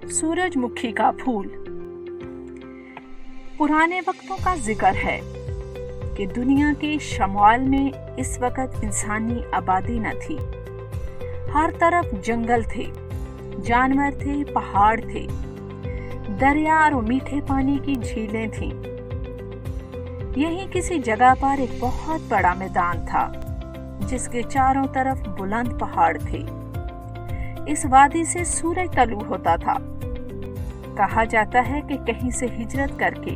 सूरजमुखी का फूल। पुराने वक्तों का जिक्र है कि दुनिया के शमाल में इस वक्त इंसानी आबादी न थी। हर तरफ जंगल थे, जानवर थे, पहाड़ थे, दरिया और मीठे पानी की झीलें थीं। यहीं किसी जगह पर एक बहुत बड़ा मैदान था जिसके चारों तरफ बुलंद पहाड़ थे। इस वादी से सूरज तलू होता था। कहा जाता है कि कहीं से हिजरत करके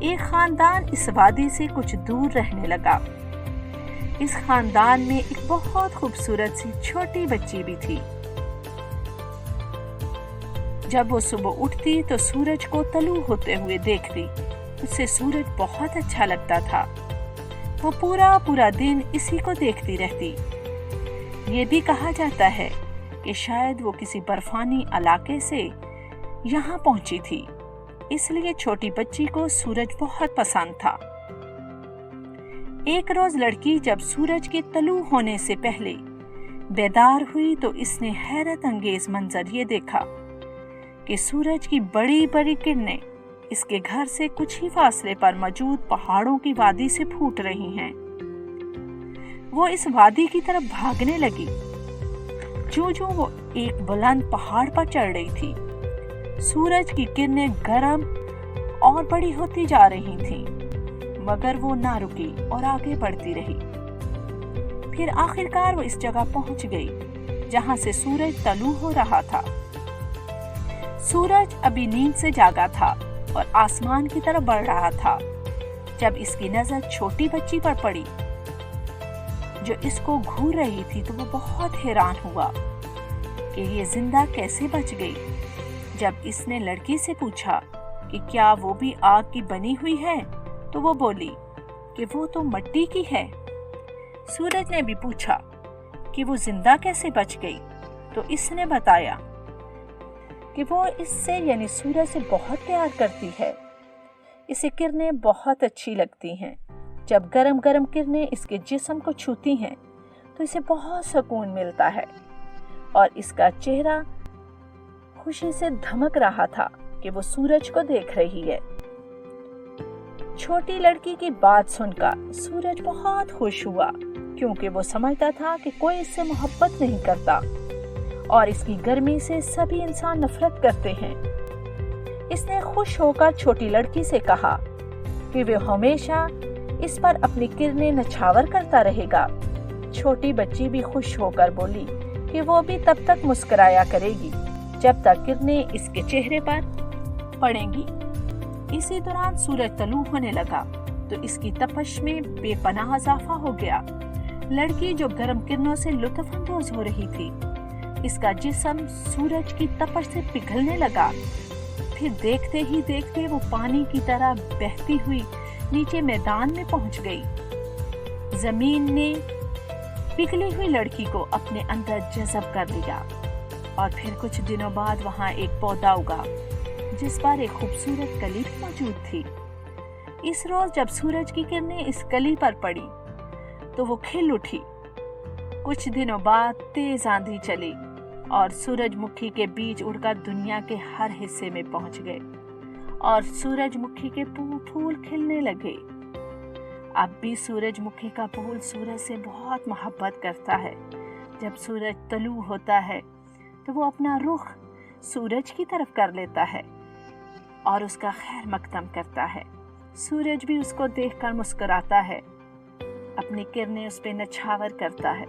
एक खानदान इस वादी से कुछ दूर रहने लगा। इस खानदान में एक बहुत खूबसूरत सी छोटी बच्ची भी थी। जब वो सुबह उठती तो सूरज को तलू होते हुए देखती। उसे सूरज बहुत अच्छा लगता था। वो पूरा दिन इसी को देखती रहती। ये भी कहा जाता है कि शायद वो किसी बर्फानी इलाके से यहाँ पहुंची थी, इसलिए छोटी बच्ची को सूरज बहुत पसंद था। एक रोज लड़की जब सूरज के तलू होने से पहले बेदार हुई तो इसने हैरत अंगेज मंजर ये देखा कि सूरज की बड़ी बड़ी किरणें इसके घर से कुछ ही फासले पर मौजूद पहाड़ों की वादी से फूट रही हैं। वो इस वादी की तरफ भागने लगी। जो वो एक बुलंद पहाड़ पर चढ़ रही थी, सूरज की किरणें गर्म और बड़ी होती जा रही थीं, मगर वो ना रुकी और आगे बढ़ती रही। फिर आखिरकार वो इस जगह पहुंच गई जहां से सूरज तलू हो रहा था। सूरज अभी नींद से जागा था और आसमान की तरफ बढ़ रहा था जब इसकी नजर छोटी बच्ची पर पड़ी जो इसको घूर रही थी। तो वो बहुत हैरान हुआ कि ये जिंदा कैसे बच गई। जब इसने लड़की से पूछा कि क्या वो भी आग की बनी हुई है, तो वो बोली कि वो तो मिट्टी की है। सूरज ने भी पूछा कि वो जिंदा कैसे बच गई, तो इसने बताया कि वो इससे यानी सूरज से बहुत प्यार करती है। इसे किरणें बहुत अच्छी लगती हैं। जब गरम गरम किरणें इसके जिस्म को छूती हैं तो इसे बहुत सुकून मिलता है और इसका चेहरा खुशी से धमक रहा था कि वो सूरज को देख रही है। छोटी लड़की की बात सुनकर सूरज बहुत खुश हुआ क्योंकि वो समझता था कि कोई इससे मोहब्बत नहीं करता और इसकी गर्मी से सभी इंसान नफरत करते हैं। इसने खुश होकर छोटी लड़की से कहा कि वे हमेशा इस पर अपनी किरणें नछावर करता रहेगा। छोटी बच्ची भी खुश होकर बोली कि वो भी तब तक मुस्कुराया करेगी जब तक किरणें इसके चेहरे पर पड़ेंगी। इसी दौरान सूरज तलू होने लगा तो इसकी तपश में बेपनाह इजाफा हो गया। लड़की जो गर्म किरणों से लुत्फ अंदोज हो रही थी, इसका जिस्म सूरज की तपश से पिघलने लगा। फिर देखते ही देखते वो पानी की तरह बहती हुई नीचे मैदान में पहुंच गई। जमीन ने पिघली हुई लड़की को अपने अंदर जज़ब कर लिया और फिर कुछ दिनों बाद वहां एक पौधा उगा जिस पर एक खूबसूरत कली मौजूद थी। इस रोज जब सूरज की किरणें इस कली पर पड़ी तो वो खिल उठी। कुछ दिनों बाद तेज आंधी चली और सूरजमुखी के बीज उड़कर दुनिया के हर हिस्से में पहुंच गए और सूरजमुखी के फूल खिलने लगे। अब भी सूरजमुखी का फूल सूरज से बहुत मोहब्बत करता है। जब सूरज तलू होता है तो वो अपना रुख सूरज की तरफ कर लेता है और उसका खैर मकदम करता है। सूरज भी उसको देखकर मुस्कुराता है, अपनी किरणें उस पे नछावर करता है।